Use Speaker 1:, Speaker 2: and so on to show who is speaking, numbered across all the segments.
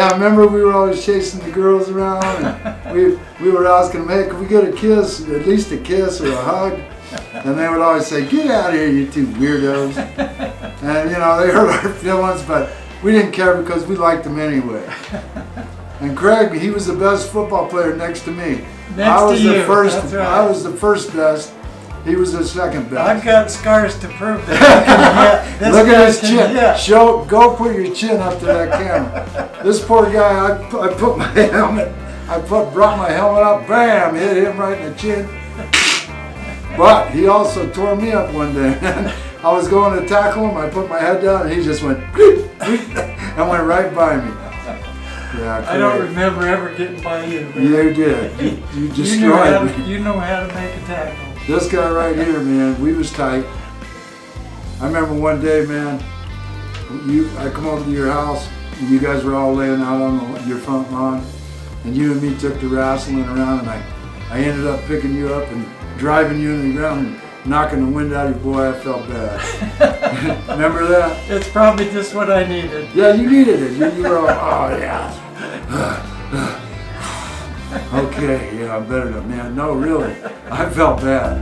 Speaker 1: Yeah, remember we were always chasing the girls around, and we were asking them, hey, can we get a kiss, at least a kiss or a hug? And they would always say, get out of here, you two weirdos. And, you know, they hurt our feelings, but we didn't care because we liked them anyway. And Craig, he was the best football player next to me. I was the first best. He was the second best.
Speaker 2: I've got scars to prove that.
Speaker 1: Look at his chin. Go put your chin up to that camera. This poor guy, I put my helmet, brought my helmet up, bam, hit him right in the chin. But he also tore me up one day. I was going to tackle him, I put my head down, and he just went, and went right by me. Yeah,
Speaker 2: I don't remember ever getting by you.
Speaker 1: You did. You destroyed me.
Speaker 2: You know how to make a tackle.
Speaker 1: This guy right here, man, we was tight. I remember one day, man, I come over to your house, and you guys were all laying out on your front lawn, and you and me took to wrestling around, and I ended up picking you up and driving you in the ground and knocking the wind out of your boy. I felt bad. Remember that?
Speaker 2: It's probably just what I needed.
Speaker 1: Yeah, you needed it. You were all, oh yeah. Okay, yeah, I'm better than man. No, really, I felt bad.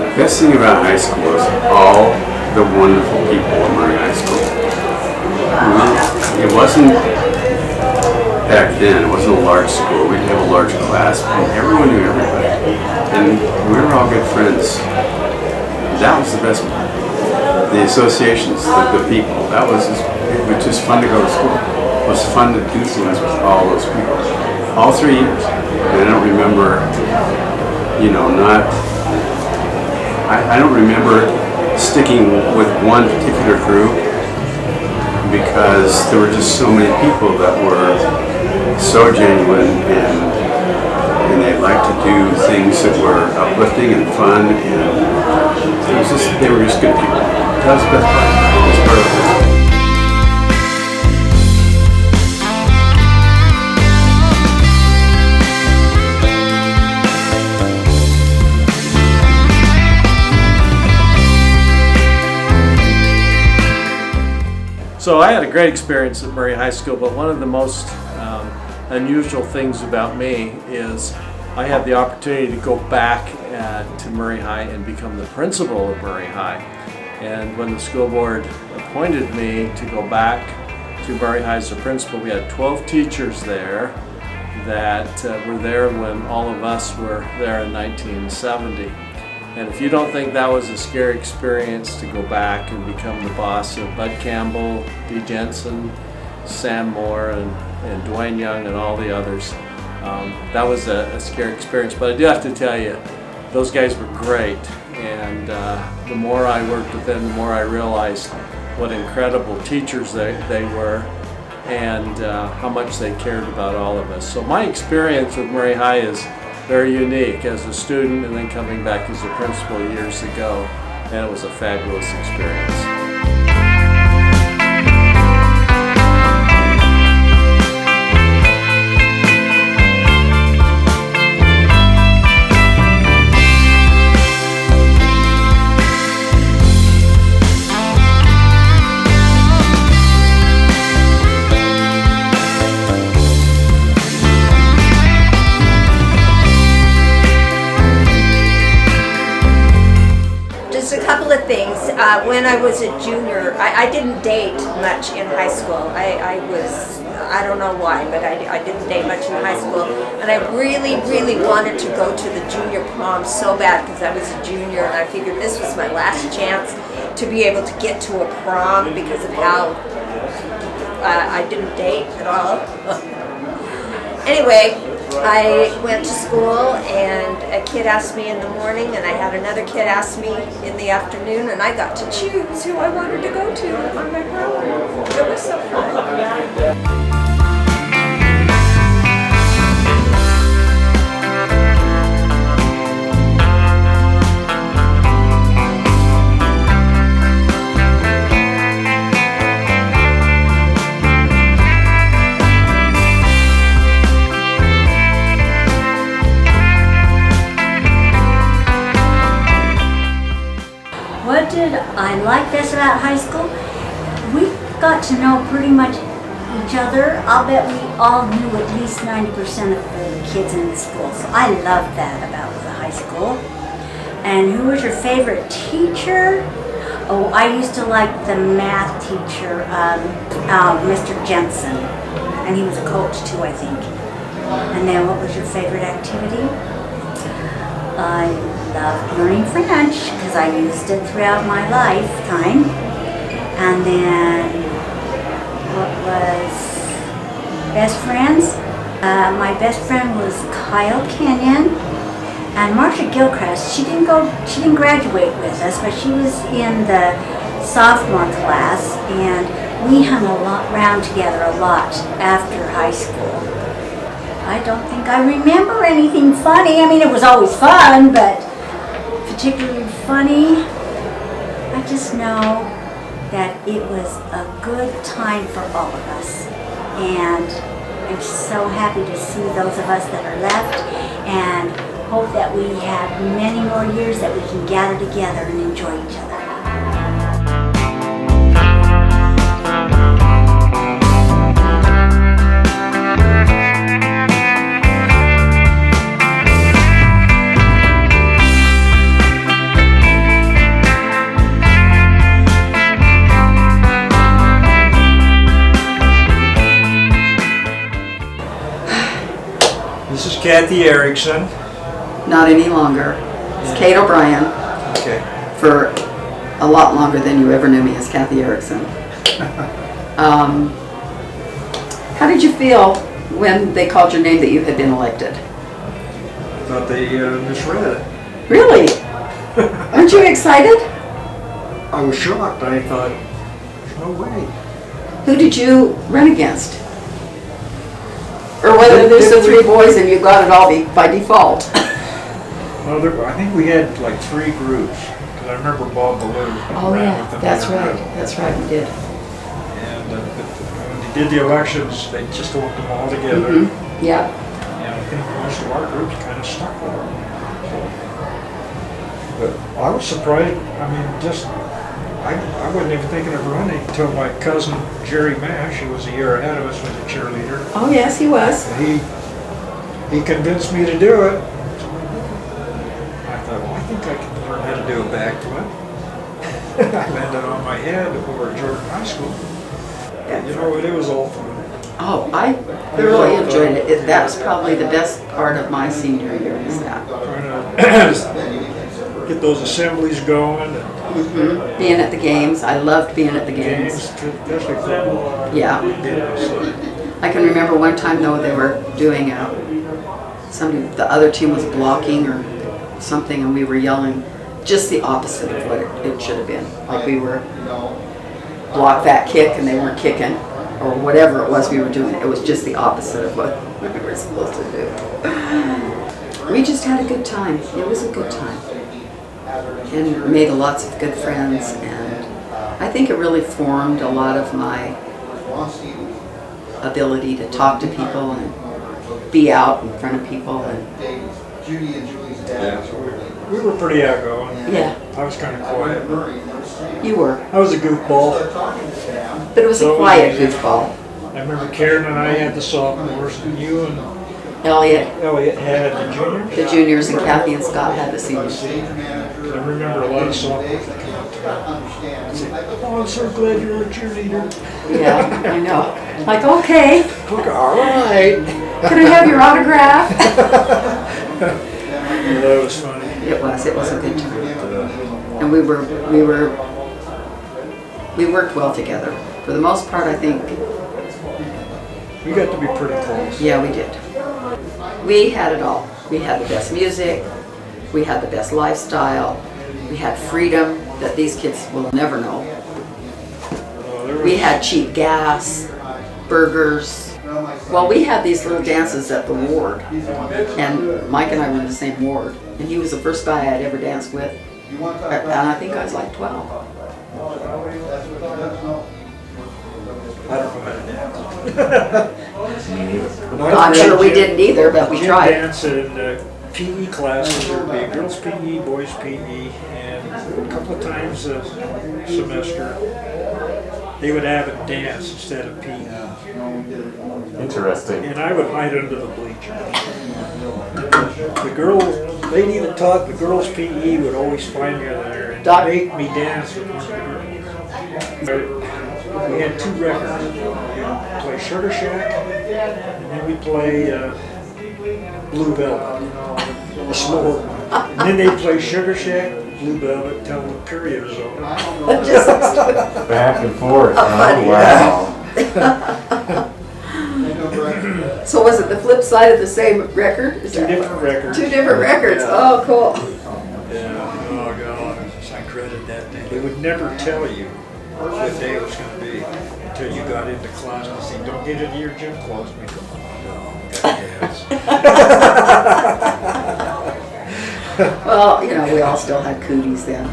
Speaker 3: The best thing about high school is all the wonderful people at Murray High School. It wasn't, back then, it wasn't a large school. We'd have a large class, and everyone knew everybody. And we were all good friends. That was the best part. The associations, the people, it was just fun to go to school. It was fun to do things with all those people. All 3 years. And I don't remember, I don't remember sticking with one particular group because there were just so many people that were so genuine and they liked to do things that were uplifting and fun, and they were just good people. That was the best part. It was part of it.
Speaker 4: So I had a great experience at Murray High School, but one of the most unusual things about me is I had the opportunity to go back to Murray High and become the principal of Murray High. And when the school board appointed me to go back to Murray High as a principal, we had 12 teachers there that were there when all of us were there in 1970. And if you don't think that was a scary experience to go back and become the boss of Bud Campbell, Dee Jensen, Sam Moore, and Dwayne Young, and all the others, that was a scary experience. But I do have to tell you, those guys were great. And the more I worked with them, the more I realized what incredible teachers they were and how much they cared about all of us. So my experience with Murray High is very unique as a student and then coming back as a principal years ago, and it was a fabulous experience.
Speaker 5: When I was a junior, I didn't date much in high school. I don't know why, but I didn't date much in high school. And I really, really wanted to go to the junior prom so bad because I was a junior and I figured this was my last chance to be able to get to a prom because of how I didn't date at all. Anyway, I went to school and a kid asked me in the morning and I had another kid ask me in the afternoon and I got to choose who I wanted to go to on my prom. It was so fun.
Speaker 6: high school, we got to know pretty much each other. I'll bet we all knew at least 90% of the kids in the school. So I loved that about the high school. And who was your favorite teacher? Oh, I used to like the math teacher, Mr. Jensen. And he was a coach too, I think. And then what was your favorite activity? I loved learning French because I used it throughout my lifetime. And then what was best friends? My best friend was Kyle Kenyon. And Marcia Gilchrist, she didn't graduate with us, but she was in the sophomore class, and we hung around together a lot after high school. I don't think I remember anything funny. I mean, it was always fun, but particularly funny. I just know that it was a good time for all of us. And I'm so happy to see those of us that are left, and hope that we have many more years that we can gather together and enjoy each other.
Speaker 7: This is Kathy Erickson.
Speaker 8: Not any longer. It's Kate O'Brien.
Speaker 7: Okay.
Speaker 8: For a lot longer than you ever knew me as Kathy Erickson. How did you feel when they called your name that you had been elected?
Speaker 7: I thought they misread it.
Speaker 8: Really? Aren't you excited?
Speaker 7: I was shocked. I thought, there's no way.
Speaker 8: Who did you run against? Or whether there's the three boys and you got it all by default?
Speaker 7: Well, I think we had like 3 groups. Because I remember Bob Ballou.
Speaker 8: Oh yeah, that's right. That's right, we did.
Speaker 7: And when they did the elections, they just lumped them all together.
Speaker 8: Mm-hmm. Yeah.
Speaker 7: And I think most of our groups kind of stuck with them. But I was surprised. I mean, I wasn't even thinking of running until my cousin Jerry Mash, who was a year ahead of us, was a cheerleader.
Speaker 8: Oh yes, he was.
Speaker 7: He convinced me to do it. I thought, well, I think I can learn how to do a backflip. I landed on my head over at Jordan High School. You know, it was all fun.
Speaker 8: Oh, I thoroughly enjoyed it. That was probably the best part of my senior year, is that.
Speaker 7: Trying to get those assemblies going.
Speaker 8: Mm-hmm. Being at the games. I loved being at the games.
Speaker 7: Especially football.
Speaker 8: Yeah. I can remember one time though they were doing the other team was blocking or something, and we were yelling just the opposite of what it should have been. Like we were block that kick and they weren't kicking, or whatever it was we were doing. It was just the opposite of what we were supposed to do. We just had a good time. It was a good time. And made lots of good friends, and I think it really formed a lot of my ability to talk to people and be out in front of people. And
Speaker 7: we were pretty outgoing.
Speaker 8: Yeah.
Speaker 7: I was kind of quiet.
Speaker 8: You were.
Speaker 7: I was a goofball.
Speaker 8: But it was a quiet goofball.
Speaker 7: I remember Karen and I had the sophomores, and you and
Speaker 8: Elliot
Speaker 7: had the juniors.
Speaker 8: The juniors, and Kathy and Scott had the seniors.
Speaker 7: I remember a lot of sophomores that came up to me and said, "Oh, I'm so glad you're a cheerleader."
Speaker 8: Yeah, I know. Like, okay.
Speaker 7: Okay, all right.
Speaker 8: Can I have your autograph?
Speaker 7: Yeah, that was funny.
Speaker 8: It was a good time. And we worked well together. For the most part, I think.
Speaker 7: We got to be pretty close.
Speaker 8: Yeah, we did. We had it all. We had the best music. We had the best lifestyle. We had freedom that these kids will never know. We had cheap gas, burgers. Well, we had these little dances at the ward. And Mike and I were in the same ward. And he was the first guy I'd ever danced with. And I think I was like 12.
Speaker 7: I don't know how to dance.
Speaker 8: I'm sure we didn't either, but we
Speaker 7: Jim
Speaker 8: tried.
Speaker 7: danced in PE classes. There would be girls PE, boys PE, and a couple of times a semester they would have a dance instead of PE.
Speaker 9: Interesting.
Speaker 7: And I would hide under the bleachers. The girls, lady that taught the girls PE would always find me there and make me dance with one of the girls. We had 2 records. We'd play Sugar Shack, and then we'd play Blue Velvet, the slower one. And then they'd play Sugar Shack, Blue Velvet, until the period was over.
Speaker 9: Back and forth. Oh, wow.
Speaker 8: So was it the flip side of the same record? Is
Speaker 7: 2 different records.
Speaker 8: 2 different records.
Speaker 7: Yeah.
Speaker 8: Oh, cool.
Speaker 7: Yeah. Oh God, I dreaded that day. They would never tell you what day it was going to be until you got into class and say, "Don't get into your gym clothes." We go, "Oh no, gotta dance."
Speaker 8: Well, you know, we all still had cooties then.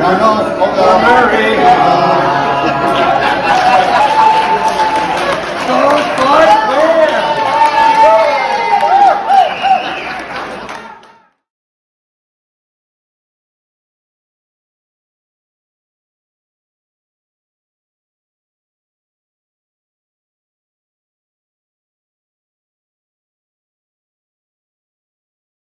Speaker 1: I know.